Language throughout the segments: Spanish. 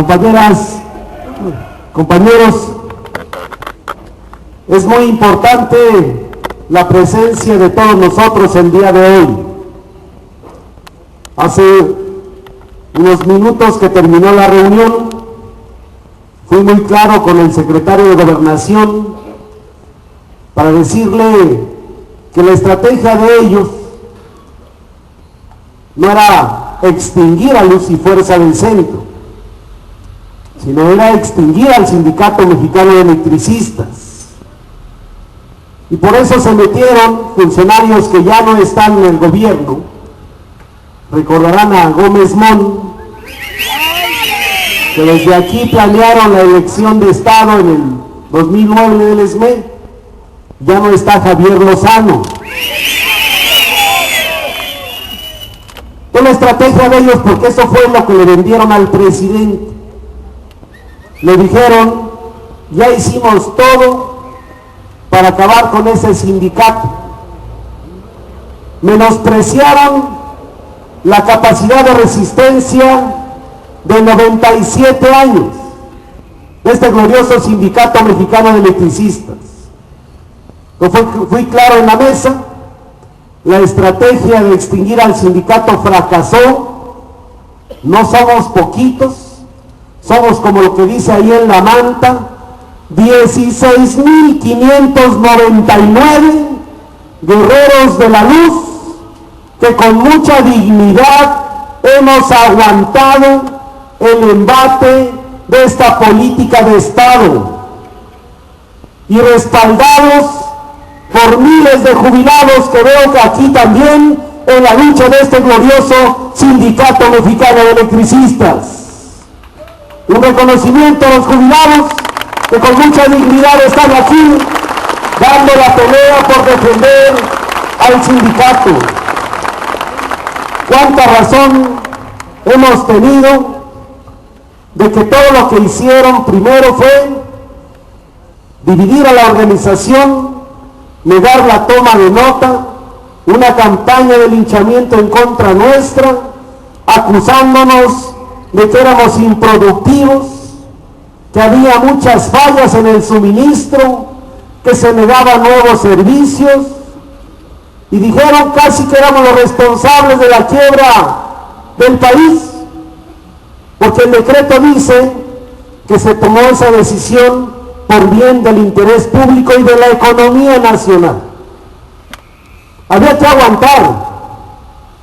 Compañeras, compañeros, es muy importante la presencia de todos nosotros el día de hoy. Hace unos minutos que terminó la reunión, fui muy claro con el secretario de Gobernación para decirle que la estrategia de ellos no era extinguir a Luz y Fuerza del Centro, sino era extinguir al Sindicato Mexicano de Electricistas. Y por eso se metieron funcionarios que ya no están en el gobierno. Recordarán a Gómez Mon, que desde aquí planearon la elección de Estado en el 2009 del ESME. Ya no está Javier Lozano. Fue la estrategia de ellos, porque eso fue lo que le vendieron al presidente. Le dijeron, ya hicimos todo para acabar con ese sindicato. Menospreciaron la capacidad de resistencia de 97 años de este glorioso Sindicato Mexicano de Electricistas. Fui claro en la mesa, la estrategia de extinguir al sindicato fracasó. No somos poquitos, somos, como lo que dice ahí en la manta, 16,599 guerreros de la luz que con mucha dignidad hemos aguantado el embate de esta política de Estado, y respaldados por miles de jubilados que veo que aquí también en la lucha de este glorioso Sindicato Mexicano de Electricistas. Un reconocimiento a los jubilados que con mucha dignidad están aquí dando la pelea por defender al sindicato. Cuánta razón hemos tenido de que todo lo que hicieron primero fue dividir a la organización, negar la toma de nota, una campaña de linchamiento en contra nuestra, acusándonos de que éramos improductivos, que había muchas fallas en el suministro, que se negaban nuevos servicios, y dijeron casi que éramos los responsables de la quiebra del país, porque el decreto dice que se tomó esa decisión por bien del interés público y de la economía nacional. Había que aguantar.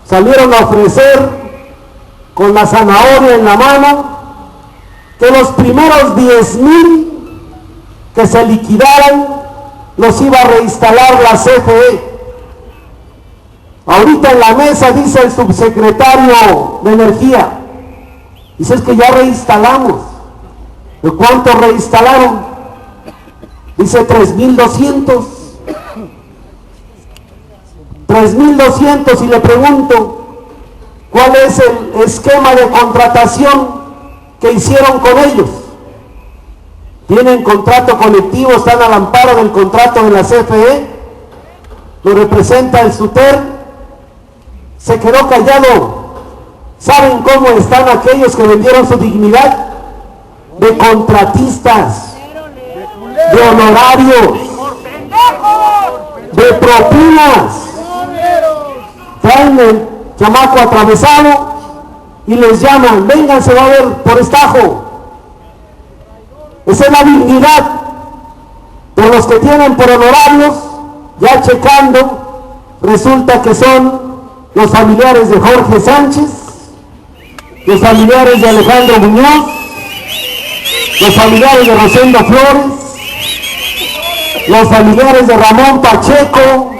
Salieron a ofrecer con la zanahoria en la mano que los primeros 10,000 que se liquidaran los iba a reinstalar la CFE. Ahorita en la mesa dice el subsecretario de Energía, dice, es que ya reinstalamos. ¿De cuánto reinstalaron? Dice 3,200. 3,200, y le pregunto, ¿cuál es el esquema de contratación que hicieron con ellos? ¿Tienen contrato colectivo? ¿Están al amparo del contrato de la CFE? ¿Lo representa el SUTER? Se quedó callado. ¿Saben cómo están aquellos que vendieron su dignidad? De contratistas, de honorarios, de propinas. Traen el chamaco atravesado y les llaman, vénganse, va a ver por estajo. Esa es la dignidad de los que tienen por honorarios. Ya checando, resulta que son los familiares de Jorge Sánchez, los familiares de Alejandro Muñoz, los familiares de Rosendo Flores, los familiares de Ramón Pacheco,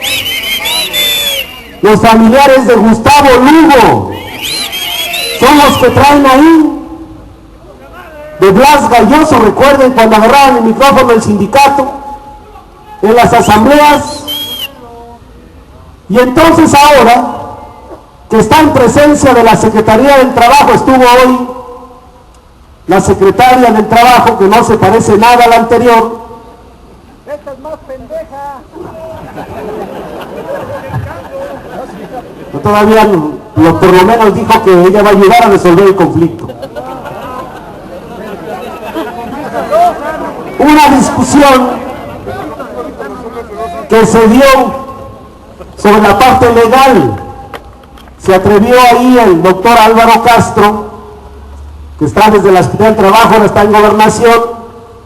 los familiares de Gustavo Lugo, son los que traen ahí. De Blas Galloso, recuerden cuando agarraban el micrófono del sindicato en las asambleas. Y entonces ahora que está en presencia de la Secretaría del Trabajo, estuvo hoy la secretaria del Trabajo, que no se parece nada a la anterior. Esta es más pendeja. Todavía por lo menos dijo que ella va a ayudar a resolver el conflicto. una discusión que se dio sobre la parte legal. Se atrevió ahí el doctor Álvaro Castro, que está desde la Secretaría del Trabajo, ahora está en Gobernación,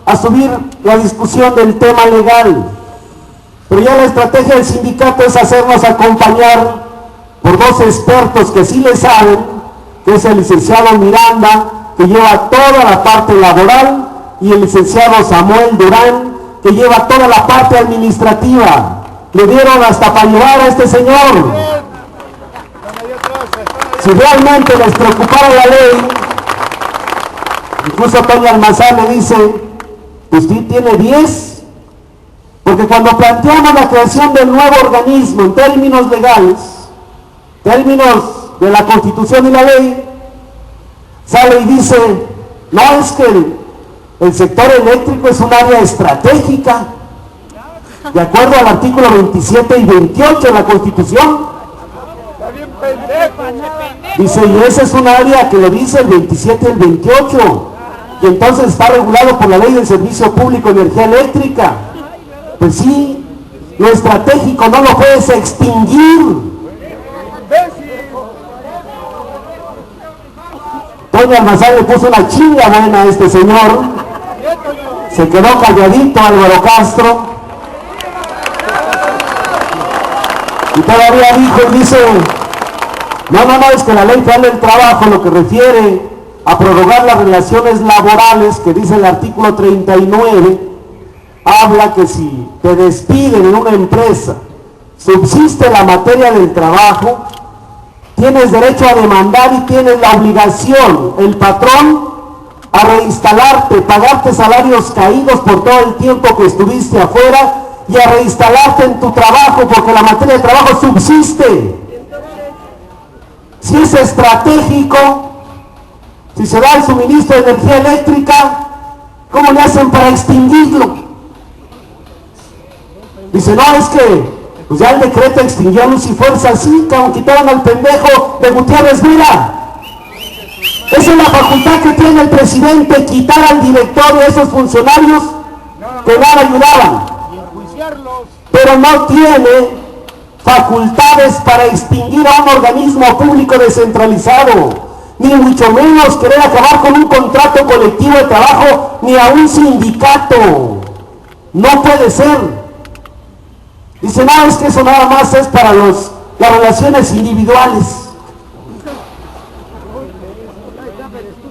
a subir la discusión del tema legal. Pero ya la estrategia del sindicato es hacernos acompañar por dos expertos que sí le saben, que es el licenciado Miranda, que lleva toda la parte laboral, y el licenciado Samuel Durán, que lleva toda la parte administrativa. Le dieron hasta para llevar a este señor. Si realmente les preocupara la ley, incluso Toño Almazán le dice, usted tiene 10, porque cuando planteamos la creación del nuevo organismo en términos legales, términos de la Constitución y la ley, sale y dice, no, es que el sector eléctrico es un área estratégica, de acuerdo al artículo 27 y 28 de la Constitución. Dice, y ese es un área que le dice el 27 y el 28, y entonces está regulado por la ley del Servicio Público de Energía Eléctrica. Pues sí, lo estratégico no lo puedes extinguir. Toño Almazán le puso una chinga buena a este señor, se quedó calladito Álvaro Castro, y todavía dijo y dice, no, es que la ley federal del trabajo, lo que refiere a prorrogar las relaciones laborales, que dice el artículo 39, habla que si te despiden en una empresa, subsiste la materia del trabajo, tienes derecho a demandar y tienes la obligación, el patrón, a reinstalarte, pagarte salarios caídos por todo el tiempo que estuviste afuera y a reinstalarte en tu trabajo, porque la materia de trabajo subsiste. Si es estratégico, si se da el suministro de energía eléctrica, ¿cómo le hacen para extinguirlo? Dice, no, es que pues ya el decreto extinguió a Luz y Fuerza, así, quitaron al pendejo de Gutiérrez Vera. Esa es la facultad que tiene el presidente, quitar al director de esos funcionarios que nada ayudaban. Pero no tiene facultades para extinguir a un organismo público descentralizado, ni mucho menos querer acabar con un contrato colectivo de trabajo, ni a un sindicato. No puede ser. Dice, no, es que eso nada más es para las relaciones individuales.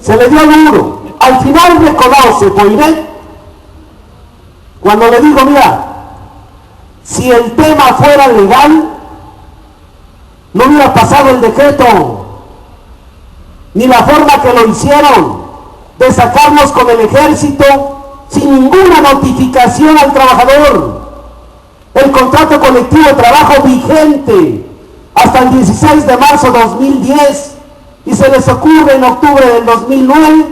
Se le dio duro. Al final reconoce, Poiré, cuando le digo, mira, si el tema fuera legal, no hubiera pasado el decreto, ni la forma que lo hicieron, de sacarnos con el ejército sin ninguna notificación al trabajador. El contrato colectivo de trabajo vigente hasta el 16 de marzo de 2010, y se les ocurre en octubre del 2009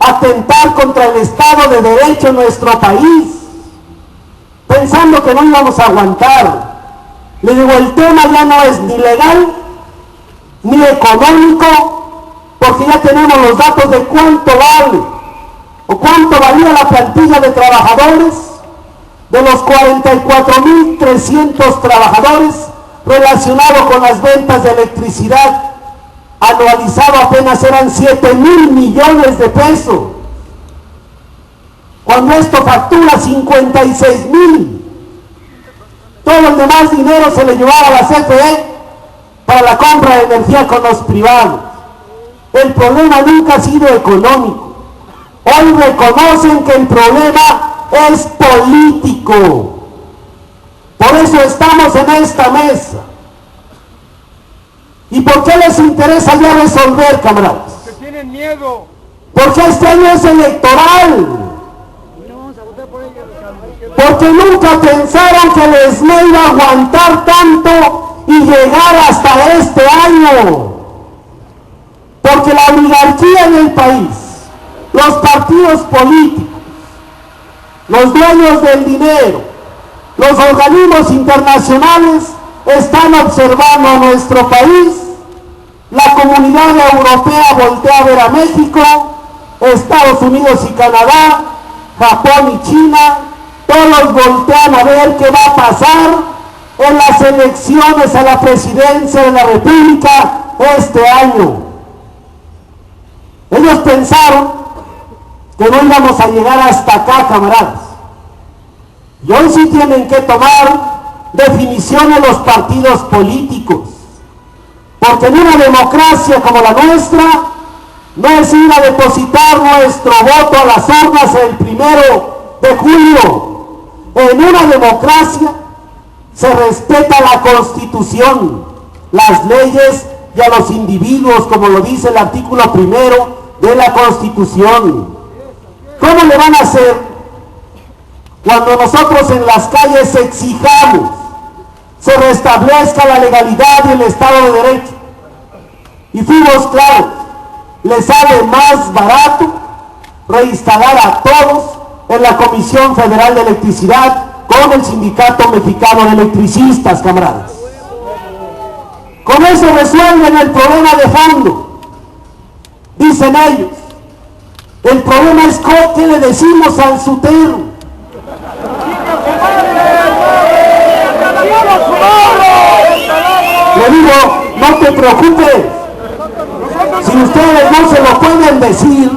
atentar contra el Estado de Derecho en nuestro país, pensando que no íbamos a aguantar. Le digo, el tema ya no es ni legal ni económico, porque ya tenemos los datos de cuánto vale o cuánto valía la plantilla de trabajadores. De los 44.300 trabajadores relacionados con las ventas de electricidad, anualizado apenas eran 7,000 millones de pesos, cuando esto factura 56,000. Todo el demás dinero se le llevaba a la CFE para la compra de energía con los privados. El problema nunca ha sido económico. Hoy reconocen que el problema es político. Por eso estamos en esta mesa. ¿Y por qué les interesa ya resolver, camaradas? Que tienen miedo. Porque este año es electoral. Porque nunca pensaron que les iba a aguantar tanto y llegar hasta este año. Porque la oligarquía en el país, los partidos políticos, los dueños del dinero, los organismos internacionales están observando a nuestro país. La comunidad europea voltea a ver a México, Estados Unidos y Canadá, Japón y China, todos voltean a ver qué va a pasar en las elecciones a la presidencia de la República este año. Ellos pensaron que no íbamos a llegar hasta acá, camaradas. Y hoy sí tienen que tomar definiciones los partidos políticos, porque en una democracia como la nuestra no es ir a depositar nuestro voto a las urnas el 1 de julio. En una democracia se respeta la Constitución, las leyes y a los individuos, como lo dice el artículo 1 de la Constitución. ¿Cómo le van a hacer cuando nosotros en las calles exijamos se restablezca la legalidad y el Estado de Derecho? Y fuimos claros, les sale más barato reinstalar a todos en la Comisión Federal de Electricidad con el Sindicato Mexicano de Electricistas, camaradas. Con eso resuelven el problema de fondo, dicen ellos. El problema es qué le decimos al SUTER. Le digo, no te preocupes, si ustedes no se lo pueden decir,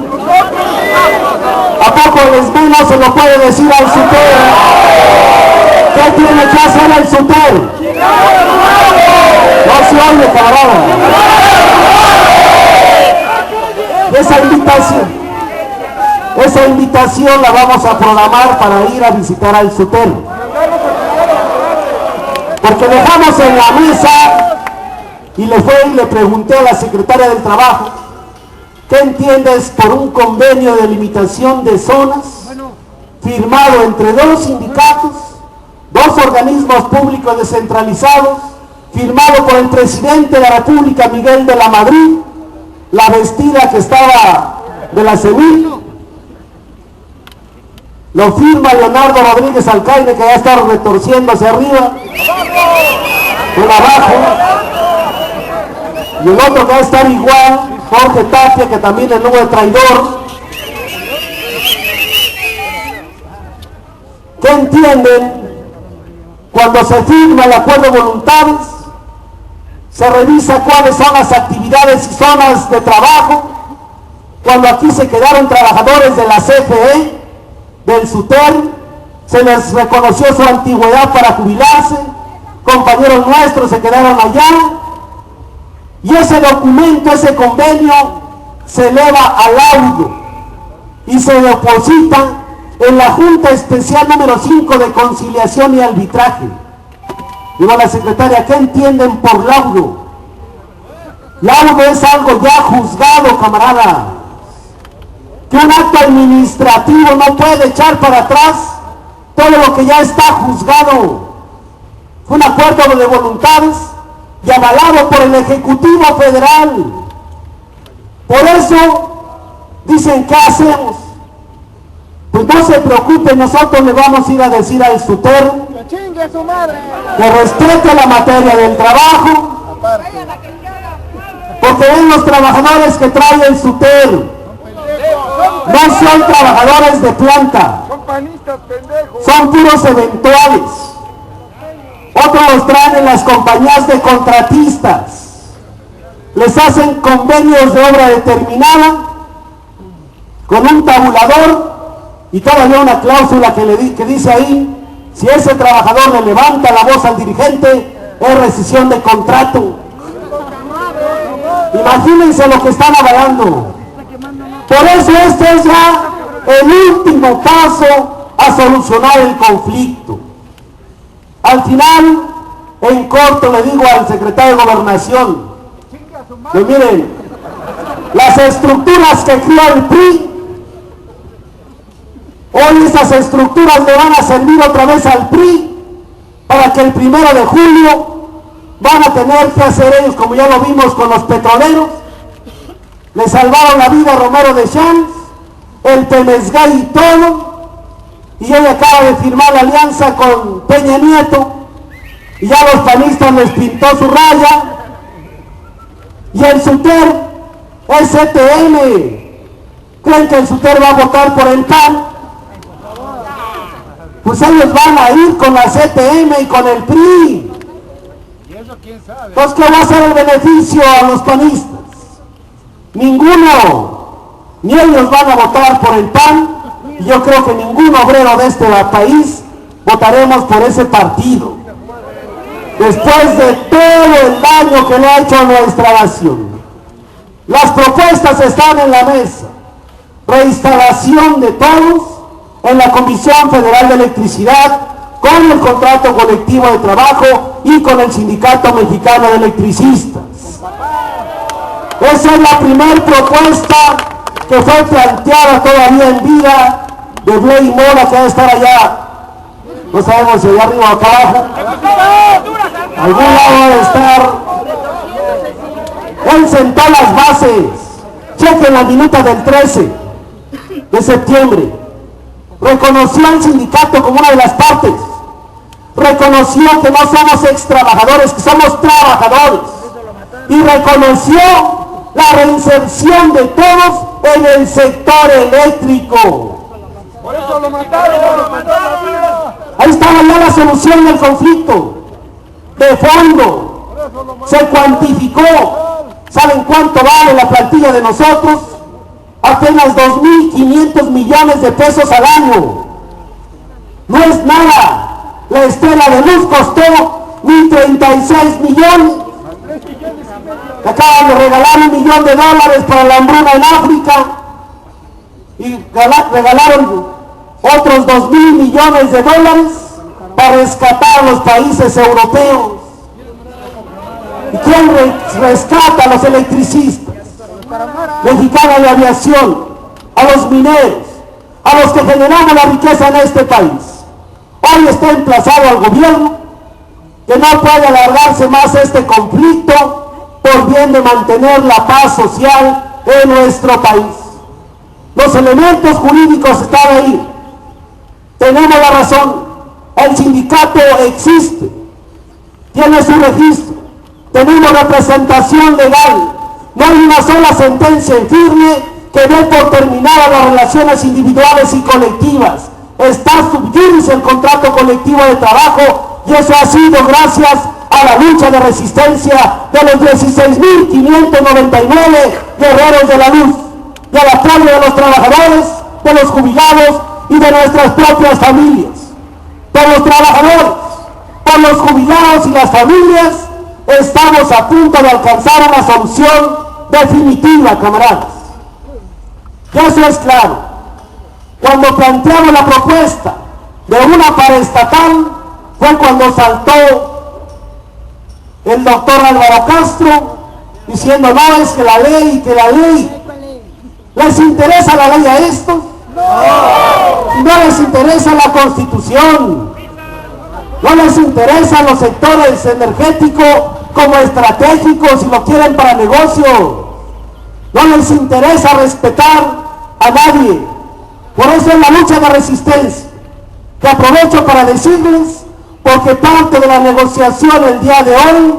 ¿a poco el SME no se lo puede decir al SUTER? ¿Qué tiene que hacer el SUTER? No se oye, cabrón. Esa invitación la vamos a programar para ir a visitar al SUTER. Porque dejamos en la mesa y le pregunté a la secretaria del Trabajo, ¿qué entiendes por un convenio de limitación de zonas firmado entre dos sindicatos, dos organismos públicos descentralizados, firmado por el presidente de la República, Miguel de la Madrid, la vestida que estaba de la Sevilla, lo firma Leonardo Rodríguez Alcaide, que ya está retorciendo hacia arriba, por abajo, y el otro que va a estar igual, Jorge Tapia, que también es nuevo traidor. ¿Qué entienden? Cuando se firma el acuerdo de voluntades, se revisa cuáles son las actividades y zonas de trabajo. Cuando aquí se quedaron trabajadores de la CFE, del SUTER, se les reconoció su antigüedad para jubilarse, compañeros nuestros se quedaron allá, y ese documento, ese convenio, se eleva al laudo y se deposita en la Junta Especial número 5 de Conciliación y Arbitraje. Digo a la secretaria, ¿qué entienden por laudo? Laudo es algo ya juzgado, camarada. Que un acto administrativo no puede echar para atrás todo lo que ya está juzgado. Fue un acuerdo de voluntades y avalado por el Ejecutivo Federal. Por eso dicen, ¿qué hacemos? Pues no se preocupen, nosotros le vamos a ir a decir al SUTER que respete la materia del trabajo, porque ven los trabajadores que trae el SUTER. No son trabajadores de planta, son puros eventuales. Otros los traen en las compañías de contratistas, les hacen convenios de obra determinada con un tabulador y todavía una cláusula que dice ahí, si ese trabajador le levanta la voz al dirigente, es rescisión de contrato. Imagínense lo que están avalando. Por eso este es ya el último paso a solucionar el conflicto. Al final, en corto, le digo al secretario de Gobernación, que miren, las estructuras que creó el PRI, hoy esas estructuras le van a servir otra vez al PRI para que el 1 de julio van a tener que hacer ellos, como ya lo vimos con los petroleros. Le salvaron la vida a Romero de Champs, el Temesgay y todo, y hoy acaba de firmar la alianza con Peña Nieto, y ya los panistas les pintó su raya, y el SUTER es CTM. ¿Creen que el SUTER va a votar por el PAN? pues ellos van a ir con la CTM y con el PRI. ¿Y eso quién sabe? Entonces, ¿qué va a ser el beneficio a los panistas? Ninguno. Ni ellos van a votar por el PAN, y yo creo que ningún obrero de este país votaremos por ese partido. Después de todo el daño que le ha hecho a nuestra nación. Las propuestas están en la mesa. Reinstalación de todos en la Comisión Federal de Electricidad, con el contrato colectivo de trabajo y con el Sindicato Mexicano de Electricistas. Esa es la primera propuesta que fue planteada todavía en vida de Bley Mora, que debe estar allá, no sabemos si allá arriba o acá abajo, algún lado debe estar. Él sentó las bases. Chequen la minuta del 13 de septiembre. Reconoció al sindicato como una de las partes. Reconoció que no somos ex trabajadores, que somos trabajadores. Y reconoció la reinserción de todos en el sector eléctrico. Por eso lo mataron, Ahí estaba ya la solución del conflicto. De fondo. Se cuantificó. ¿Saben cuánto vale la plantilla de nosotros? Apenas 2.500 millones de pesos al año. No es nada. La Estela de Luz costó 1.036 millones. Acaban de regalar $1 millón para la hambruna en África. Y regalaron otros 2.000 millones de dólares para rescatar a los países europeos. ¿Y quién rescata a los electricistas? Mexicana de Aviación, a los mineros, a los que generamos la riqueza en este país. Hoy está emplazado al gobierno que no puede alargarse más este conflicto por bien de mantener la paz social en nuestro país. Los elementos jurídicos están ahí. Tenemos la razón. El sindicato existe, tiene su registro, tenemos representación legal. No hay una sola sentencia en firme que dé por terminadas las relaciones individuales y colectivas. Está sub judice el contrato colectivo de trabajo, y eso ha sido gracias a la lucha de resistencia de los 16.599 guerreros de la luz, y al apoyo de los trabajadores, de los jubilados y de nuestras propias familias. Por los trabajadores, por los jubilados y las familias, estamos a punto de alcanzar una solución definitiva, camaradas. Y eso es claro. Cuando planteamos la propuesta de una paraestatal, fue cuando saltó el doctor Álvaro Castro diciendo: no, es que la ley, que la ley. ¿Les interesa la ley a esto? No. No les interesa la Constitución. No les interesan los sectores energéticos como estratégicos, si lo quieren para negocio. No les interesa respetar a nadie. Por eso es la lucha de resistencia, que aprovecho para decirles, porque parte de la negociación el día de hoy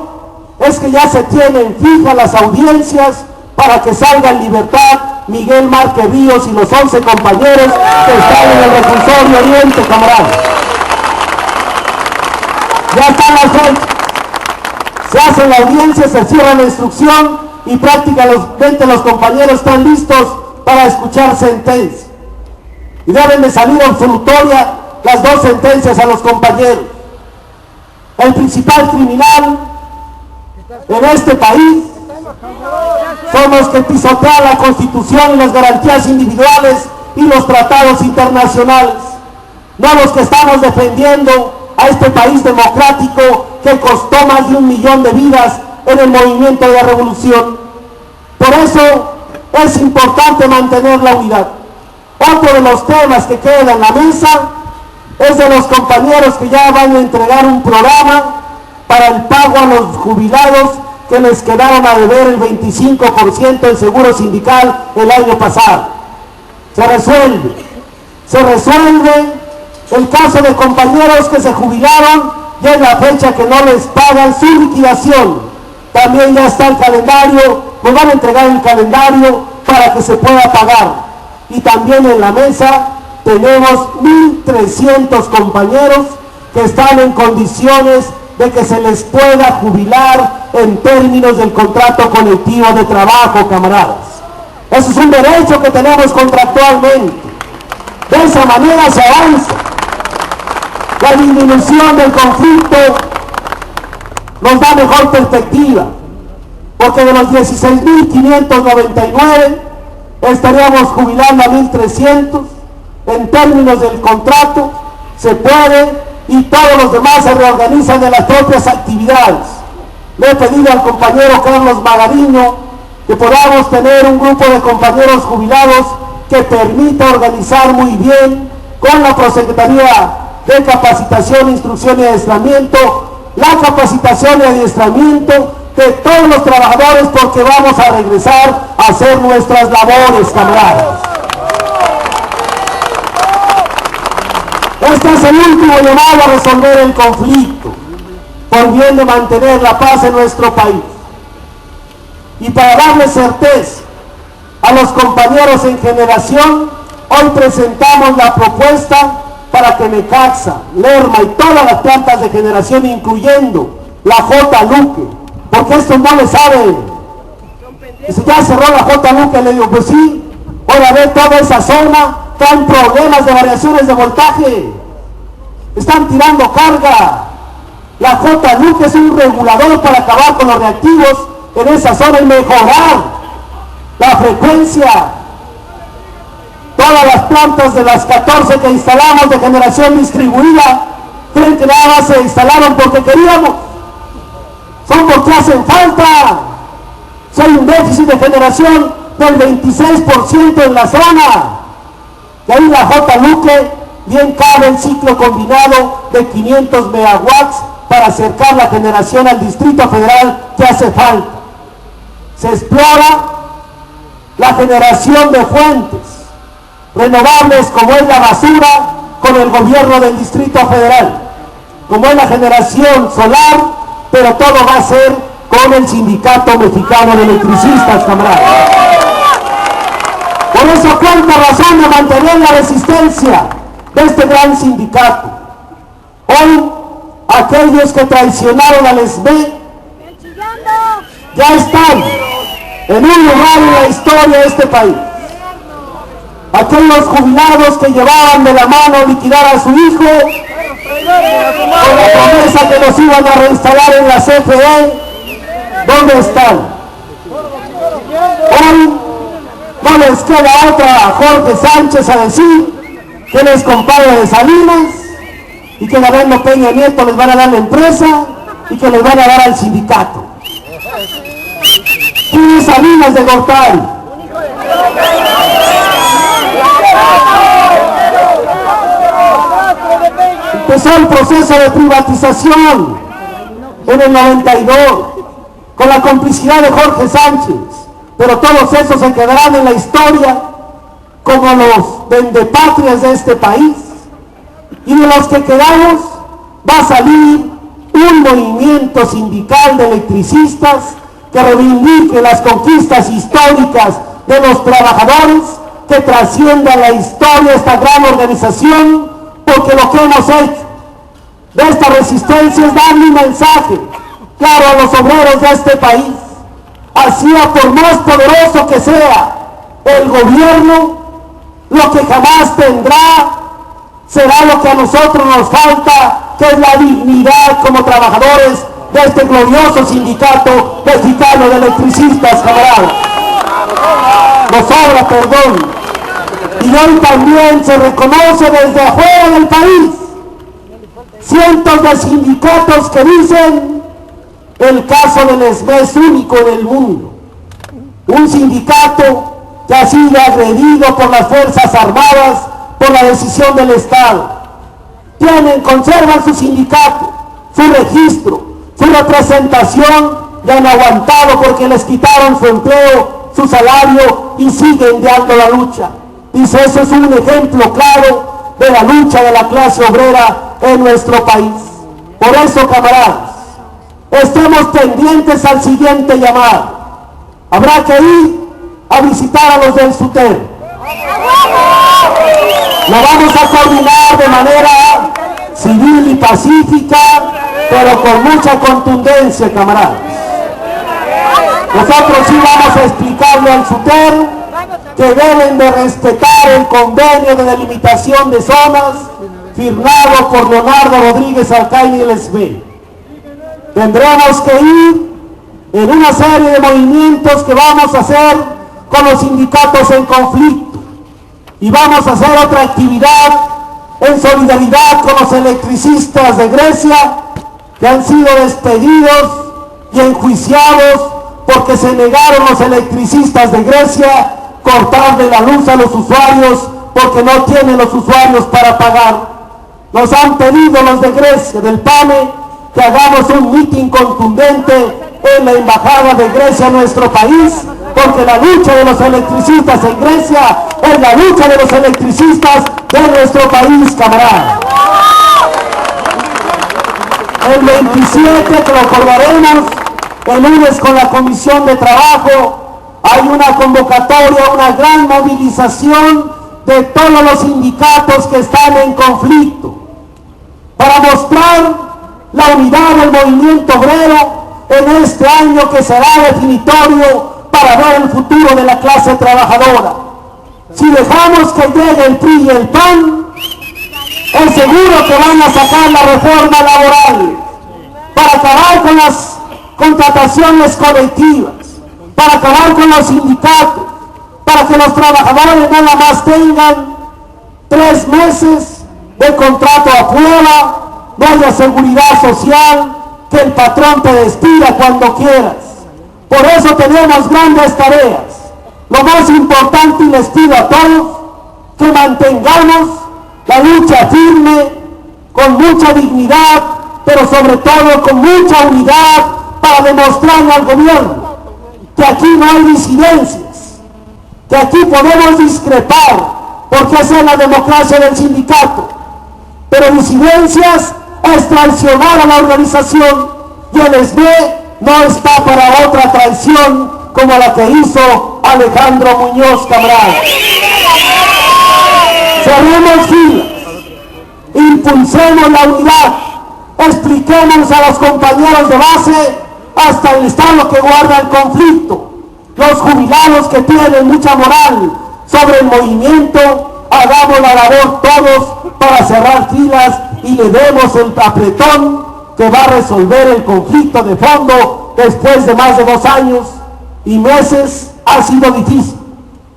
es que ya se tienen fijas las audiencias para que salga en libertad Miguel Márquez Ríos y los 11 compañeros que están en el reclusorio Oriente, camaradas. Ya están las fechas. Se hace la audiencia, se cierra la instrucción y prácticamente los compañeros están listos para escuchar sentencia. Y deben de salir absolutoria las dos sentencias a los compañeros. El principal criminal en este país son los que pisotean la Constitución y las garantías individuales y los tratados internacionales, no los que estamos defendiendo a este país democrático que costó más de 1 millón de vidas en el movimiento de la revolución. Por eso es importante mantener la unidad. Otro de los temas que queda en la mesa es de los compañeros que ya van a entregar un programa para el pago a los jubilados que les quedaron a deber el 25% del seguro sindical el año pasado. Se resuelve el caso de compañeros que se jubilaron, ya es la fecha que no les pagan su liquidación. También ya está el calendario, nos van a entregar el calendario para que se pueda pagar. Y también en la mesa tenemos 1.300 compañeros que están en condiciones de que se les pueda jubilar en términos del contrato colectivo de trabajo, camaradas. Eso es un derecho que tenemos contractualmente. De esa manera se avanza. La disminución del conflicto nos da mejor perspectiva, porque de los 16.599 estaríamos jubilando a 1.300. En términos del contrato se puede, y todos los demás se reorganizan de las propias actividades. Le he pedido al compañero Carlos Magariño que podamos tener un grupo de compañeros jubilados que permita organizar muy bien con la Prosecretaría de Capacitación, Instrucción y Adiestramiento, la capacitación y adiestramiento de todos los trabajadores, porque vamos a regresar a hacer nuestras labores, camaradas. Este es el último llamado a resolver el conflicto, por bien de mantener la paz en nuestro país. Y para darle certeza a los compañeros en generación, hoy presentamos la propuesta para que Necaxa, Lerma y todas las plantas de generación, incluyendo la J. Luque, porque esto no le saben. Si ya cerró la J. Luque, le digo, pues sí, ahora ver toda esa zona, traen problemas de variaciones de voltaje, están tirando carga. La J. Luque es un regulador para acabar con los reactivos en esa zona y mejorar la frecuencia. Todas las plantas de las 14 que instalamos de generación distribuida, creen que nada más se instalaron porque queríamos, son porque hacen falta. Si hay un déficit de generación del 26% en la zona, y ahí la J. Luque bien cabe el ciclo combinado de 500 megawatts para acercar la generación al Distrito Federal que hace falta. Se explora la generación de fuentes renovables, como es la basura, con el gobierno del Distrito Federal, como es la generación solar, pero todo va a ser con el Sindicato Mexicano de Electricistas, camaradas. Por eso, cuánta razón de mantener la resistencia de este gran sindicato. Hoy, aquellos que traicionaron al SB ya están en un lugar en la historia de este país. Aquellos jubilados que llevaban de la mano liquidar a su hijo con la promesa que los iban a reinstalar en la CFE, ¿dónde están? Hoy no les queda otra a Jorge Sánchez a decir que él es compadre de Salinas y que Gabino Peña Nieto les van a dar la empresa y que les van a dar al sindicato. ¿Quién es Salinas de Gortari? Empezó el proceso de privatización en el 92 con la complicidad de Jorge Sánchez, pero todos esos se quedarán en la historia como los vendepatrias de este país, y de los que quedamos va a salir un movimiento sindical de electricistas que reivindique las conquistas históricas de los trabajadores, que trascienda la historia esta gran organización, porque lo que hemos hecho de esta resistencia es darle un mensaje claro a los obreros de este país. Así, por más poderoso que sea el gobierno, lo que jamás tendrá será lo que a nosotros nos falta, que es la dignidad como trabajadores de este glorioso Sindicato Mexicano de Electricistas, camaradas. Nos sobra perdón. Y hoy también se reconoce desde afuera del país cientos de sindicatos que dicen: el caso del SB es único en el mundo. Un sindicato que ha sido agredido por las Fuerzas Armadas por la decisión del Estado. Conservan su sindicato, su registro, su representación, y han aguantado porque les quitaron su empleo, su salario, y siguen dando la lucha. Dice, eso es un ejemplo claro de la lucha de la clase obrera en nuestro país. Por eso, camaradas, estemos pendientes al siguiente llamado. Habrá que ir a visitar a los del SUTER. Lo vamos a coordinar de manera civil y pacífica, pero con mucha contundencia, camaradas. Nosotros sí vamos a explicarle al SUTER que deben de respetar el convenio de delimitación de zonas firmado por Leonardo Rodríguez Alcaine y el SB. Tendremos que ir en una serie de movimientos que vamos a hacer con los sindicatos en conflicto, y vamos a hacer otra actividad en solidaridad con los electricistas de Grecia que han sido despedidos y enjuiciados porque se negaron los electricistas de Grecia cortarle la luz a los usuarios porque no tienen los usuarios para pagar. Nos han pedido los de Grecia, del PAME, que hagamos un mitin contundente en la embajada de Grecia en nuestro país, porque la lucha de los electricistas en Grecia es la lucha de los electricistas de nuestro país, camarada. El 27, que lo acordaremos, el lunes con la Comisión de Trabajo, hay una convocatoria, una gran movilización de todos los sindicatos que están en conflicto, para mostrar la unidad del movimiento obrero en este año que será definitorio para ver el futuro de la clase trabajadora. Si dejamos que llegue el PRI y el PAN, es seguro que van a sacar la reforma laboral para acabar con las contrataciones colectivas, para acabar con los sindicatos, para que los trabajadores nada más tengan 3 meses de contrato a prueba, no haya seguridad social, que el patrón te despida cuando quieras. Por eso tenemos grandes tareas. Lo más importante, y les pido a todos, que mantengamos la lucha firme, con mucha dignidad, pero sobre todo con mucha unidad, para demostrarle al gobierno que aquí no hay disidencias, que aquí podemos discrepar, porque esa es la democracia del sindicato, pero disidencias es traicionar a la organización, y el SB no está para otra traición como la que hizo Alejandro Muñoz, camarada. Cerremos filas, impulsemos la unidad, expliquemos a los compañeros de base hasta el estado que guarda el conflicto, los jubilados que tienen mucha moral sobre el movimiento, hagamos la labor todos para cerrar filas y le demos el apretón que va a resolver el conflicto de fondo después de más de 2 años y meses. Ha sido difícil,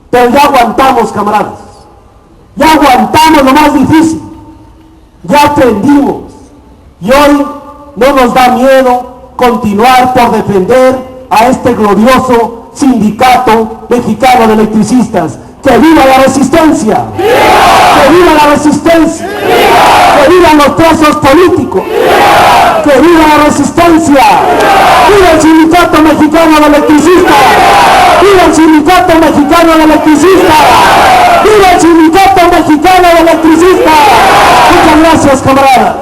pero ya aguantamos, camaradas, ya aguantamos lo más difícil, ya aprendimos, y hoy no nos da miedo continuar por defender a este glorioso sindicato mexicano de electricistas. ¡Que viva la resistencia! ¡Que viva la resistencia! ¡Que vivan los presos políticos! ¡Que viva la resistencia! ¡Viva el sindicato mexicano de electricistas! ¡Viva el sindicato mexicano de electricistas! ¡Viva el sindicato mexicano de electricistas! Muchas gracias, camaradas.